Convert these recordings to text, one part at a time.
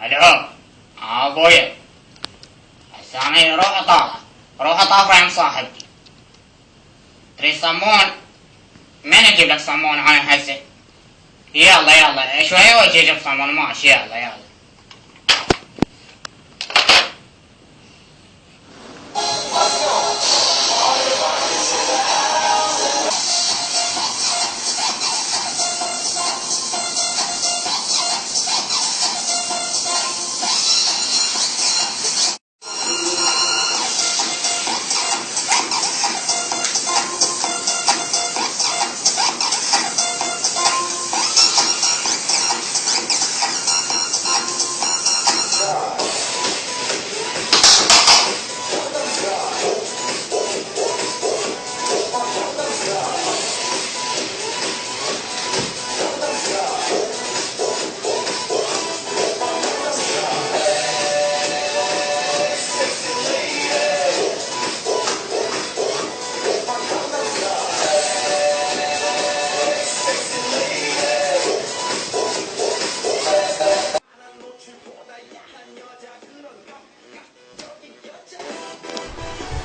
الو ابويا الثاني روح طافر عند صاحبتي. تريد صمون؟ من اجيب لك صمون انا هسه؟ يلا شوية واجي اجيب صمون ماشي. يلا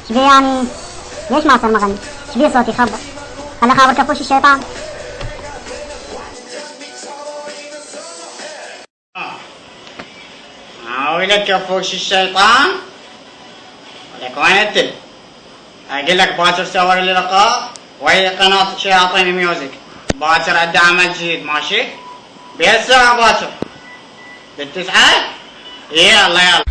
شبيه يعني ليش ما صار مغني؟ شبيه صوتي يخبط؟ خلي خابر كفوش الشيطان. ولك كفوش الشيطان؟ ولك وين انت؟ اقول لك باكر صور لي لقاء وهي قناة شياطين ميوزك. باكر عنده عمل جديد ماشي؟ بهالساعة باكر بالتسعة؟ يلا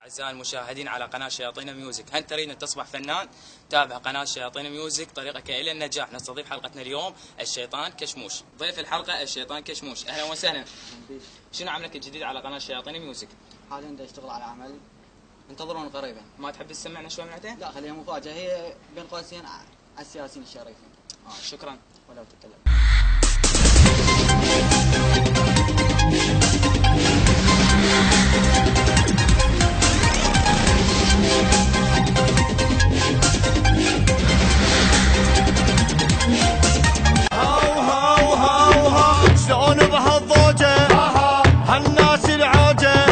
أعزائي المشاهدين على قناة شياطين ميوزك، هل تريد أن تصبح فنان؟ تابع قناة شياطين ميوزك، طريقك إلى النجاح. نستضيف حلقتنا اليوم الشيطان كشموش. ضيف الحلقة الشيطان كشموش، أهلا وسهلا. شنو عملك الجديد على قناة شياطين ميوزك؟ حاليا دا اشتغل على عمل انتظرون قريبا. ما تحب تسمعنا شوي من عندك؟ لا خليها مفاجأة، هي بين قوسين على السياسيين الشريفين. شكرا. ولو تتكلم. شلون بهالضوجة هالناس العوجة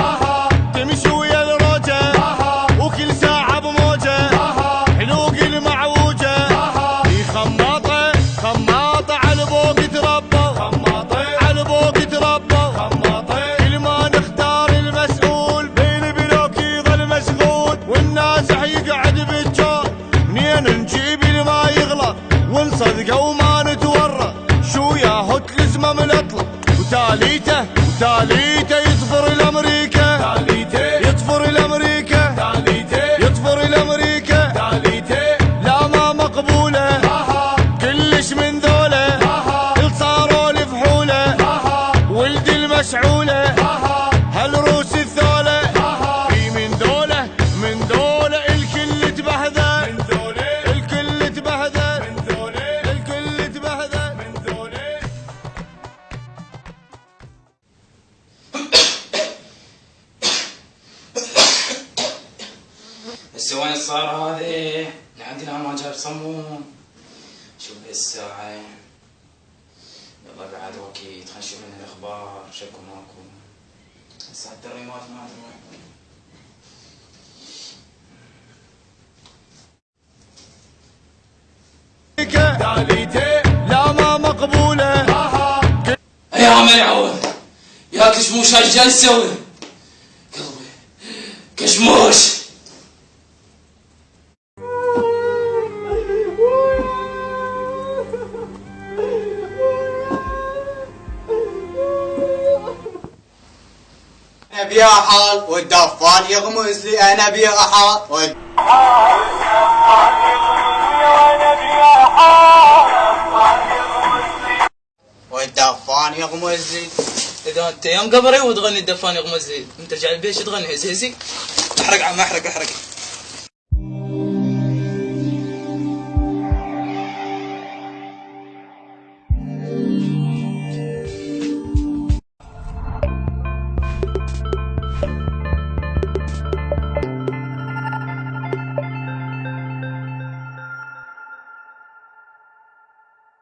تمشي ويا الروجة وكل ساعة بموجة حلوق المعوجة في خماطة على بوق تربوا على بوق تربوا كل ما نختار المسؤول بين بلوك يظل مشغول والناس يقعد بالجول منين نجيب ما يغلط ونصدقه وما نتورط شو ياهو تلزمه من الاطلق وتاليته يطفر الامريكا يطفر الامريكا لا ما مقبوله كلش من ذوله صاروا الفحوله ولد المشعوله هالروس الثوله في من ذوله الكل تبهذل الكل تبهذل هسه وين صار هذه؟ لعندنا ما جاب صمون. شوف هالساعة. يلا بعد وقت خلينا نشوف من الاخبار شكو ماكو. هسه حتى الريمات ما ادري وين. لا ما مقبوله يا عمل عود يا كشموش هاي جاي تسوي؟ قلبي كشموش. انا بيا حال والدفان يغمز لي انا بيا حال والدفان يغمز لي. اذا انت يوم قبري وتغني الدفان يغمز لي، انت ترجع البيت شو تغني؟ هزي احرق عم احرق.